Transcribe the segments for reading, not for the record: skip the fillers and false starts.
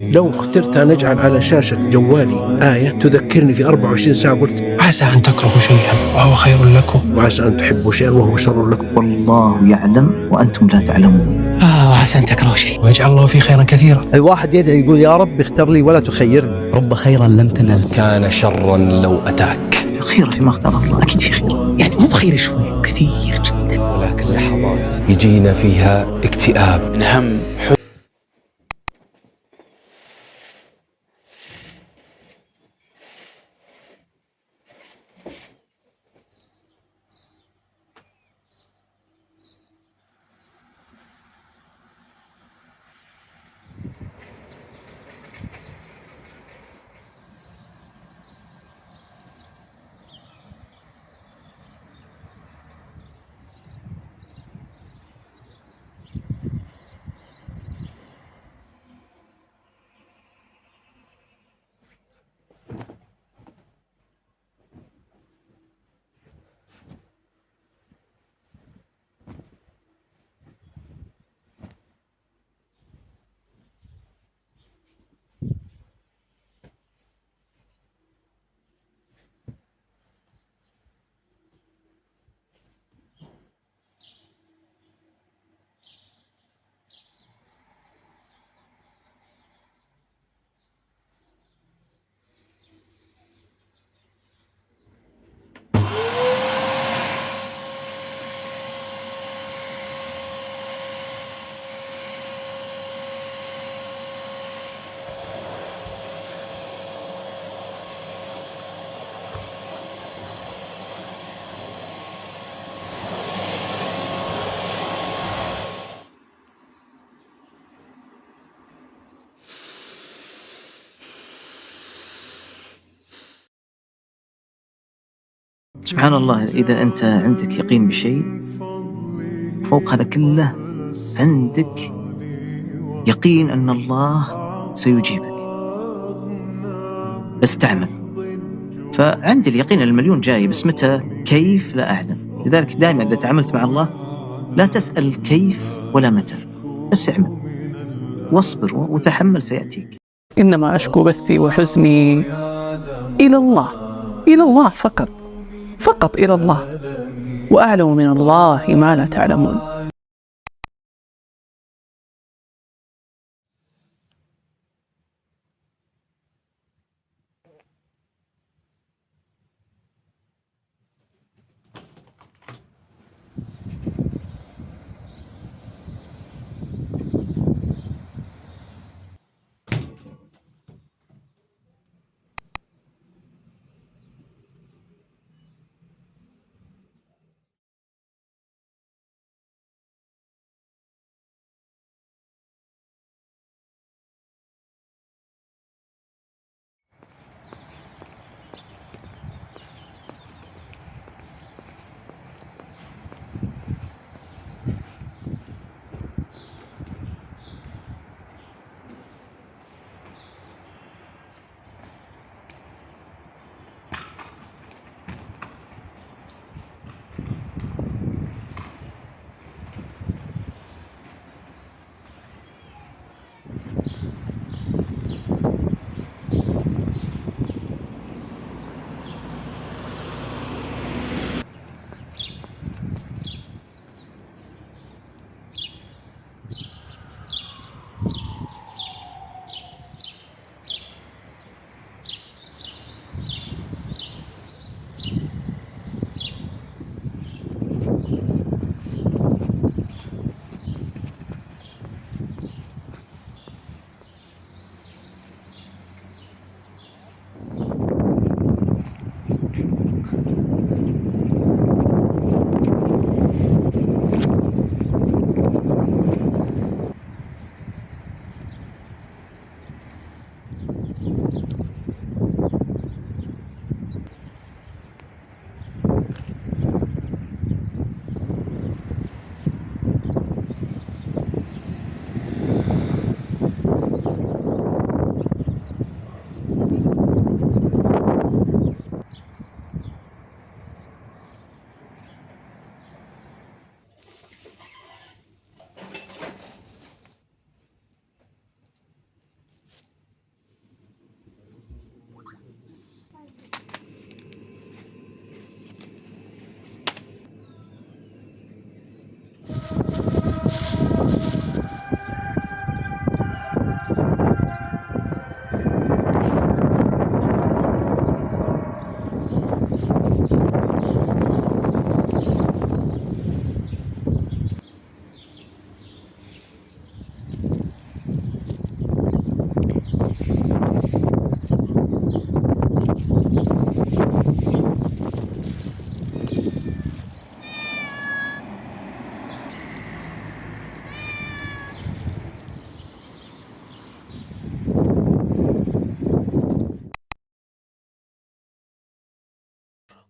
لو اخترت أن أجعل على شاشة جوالي آية تذكرني في 24 ساعة قلت عسى أن تكرهوا شيئا وهو خير لكم، وعسى أن تحبوا شيئا وهو شر لكم والله يعلم وأنتم لا تعلمون. وعسى أن تكرهوا شيئا ويجعل الله فيه خيرا كثيرا. الواحد يدعي يقول يا رب اختر لي ولا تخيرني. رب خيرا لم تنل كان شرا لو أتاك. الخير فيما اختار الله، أكيد في خير، يعني مو بخير شوي، كثير جدا. ولكن لحظات يجينا فيها اكتئاب من هم سبحان الله، إذا أنت عندك يقين بشيء فوق هذا كله عندك يقين أن الله سيجيبك، بس تعمل. فعندي اليقين المليون جاي، بس متى كيف لا أعلم. لذلك دائما إذا تعاملت مع الله لا تسأل كيف ولا متى، بس اعمل واصبر وتحمل سيأتيك. إنما أشكو بثي وحزني إلى الله، إلى الله فقط، فقط إلى الله، وأعلم من الله ما لا تعلمون.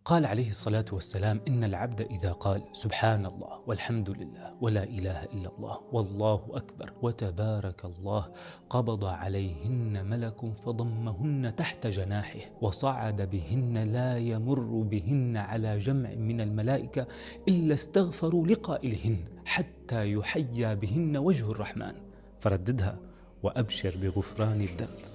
قال عليه الصلاة والسلام: إن العبد إذا قال سبحان الله والحمد لله ولا إله إلا الله والله أكبر وتبارك الله قبض عليهن ملك فضمهن تحت جناحه وصعد بهن لا يمر بهن على جمع من الملائكة إلا استغفروا لقائلهن حتى يحيى بهن وجه الرحمن. فرددها: وأبشر بغفران الذنب.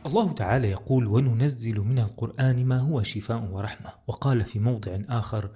الله تعالى يقول: وننزل من القرآن ما هو شفاء ورحمة. وقال في موضع آخر: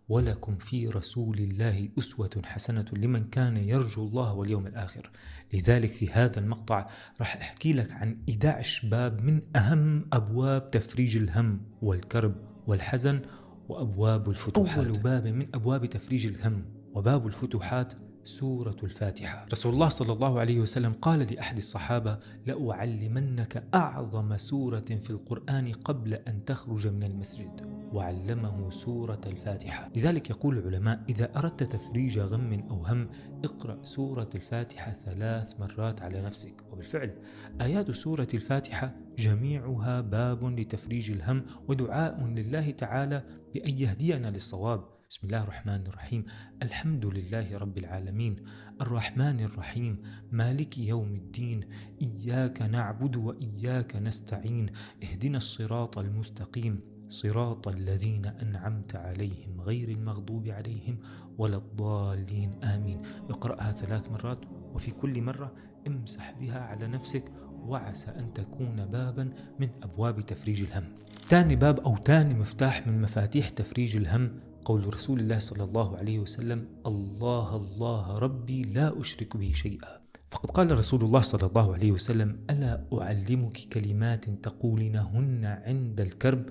ولكم في رسول الله أسوة حسنة لمن كان يرجو الله واليوم الآخر. لذلك في هذا المقطع راح أحكي لك عن 11 باب من أهم أبواب تفريج الهم والكرب والحزن وأبواب الفتوحات. أول باب من أبواب تفريج الهم وباب الفتوحات سورة الفاتحة. رسول الله صلى الله عليه وسلم قال لأحد الصحابة: لأعلمنك أعظم سورة في القرآن قبل أن تخرج من المسجد، وعلمه سورة الفاتحة. لذلك يقول العلماء: إذا أردت تفريج غم أو هم اقرأ سورة الفاتحة 3 مرات على نفسك. وبالفعل آيات سورة الفاتحة جميعها باب لتفريج الهم ودعاء لله تعالى بأن يهدينا للصواب. بسم الله الرحمن الرحيم. الحمد لله رب العالمين، الرحمن الرحيم، مالك يوم الدين، إياك نعبد وإياك نستعين، اهدنا الصراط المستقيم، صراط الذين أنعمت عليهم غير المغضوب عليهم ولا الضالين، آمين. اقرأها 3 مرات، وفي كل مرة امسح بها على نفسك، وعسى أن تكون بابا من أبواب تفريج الهم. ثاني باب أو ثاني مفتاح من مفاتيح تفريج الهم قول رسول الله صلى الله عليه وسلم: الله الله ربي لا أشرك به شيئا. فقد قال رسول الله صلى الله عليه وسلم: ألا أعلمك كلمات تقولنهن عند الكرب؟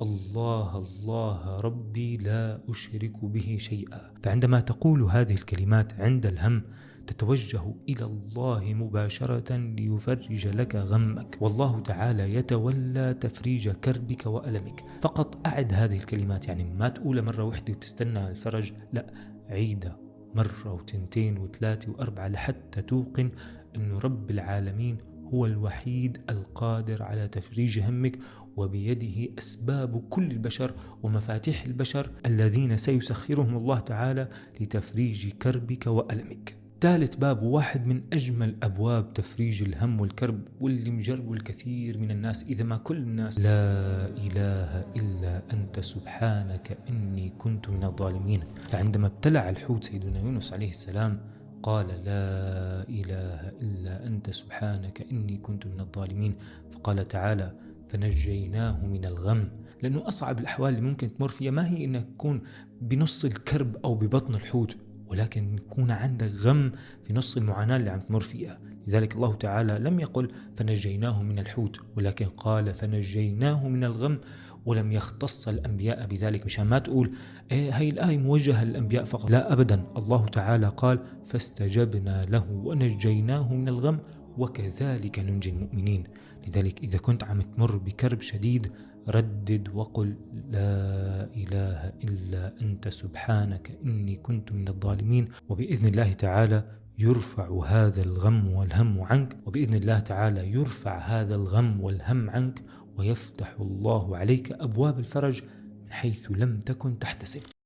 الله الله ربي لا أشرك به شيئا. فعندما تقول هذه الكلمات عند الهم تتوجه إلى الله مباشرة ليفرج لك غمك، والله تعالى يتولى تفريج كربك وألمك. فقط أعد هذه الكلمات، يعني ما تقولها مرة واحدة وتستنى الفرج، لا، عيدها مرة و2 و3 و4 لحتى توقن أن رب العالمين هو الوحيد القادر على تفريج همك، وبيده أسباب كل البشر ومفاتيح البشر الذين سيسخرهم الله تعالى لتفريج كربك وألمك. ثالث باب واحد من أجمل أبواب تفريج الهم والكرب، واللي مجربه الكثير من الناس إذا ما كل الناس: لا إله إلا أنت سبحانك إني كنت من الظالمين. فعندما ابتلع الحوت سيدنا يونس عليه السلام قال: لا إله إلا أنت سبحانك إني كنت من الظالمين. فقال تعالى: فنجيناه من الغم. لأنه أصعب الأحوال اللي ممكن تمر فيها ما هي إنك تكون بنص الكرب أو ببطن الحوت، ولكن يكون عندك غم في نص المعاناة اللي عم تمر فيها. لذلك الله تعالى لم يقل فنجيناه من الحوت، ولكن قال فنجيناه من الغم، ولم يختص الأنبياء بذلك، مشان ما تقول هاي الآية موجهة للأنبياء فقط. لا أبدا، الله تعالى قال فاستجبنا له ونجيناه من الغم وكذلك ننجي المؤمنين. لذلك إذا كنت عم تمر بكرب شديد ردد وقل: لا إله إلا أنت سبحانك إني كنت من الظالمين. وبإذن الله تعالى يرفع هذا الغم والهم عنك، وبإذن الله تعالى يرفع هذا الغم والهم عنك، ويفتح الله عليك أبواب الفرج من حيث لم تكن تحتسب.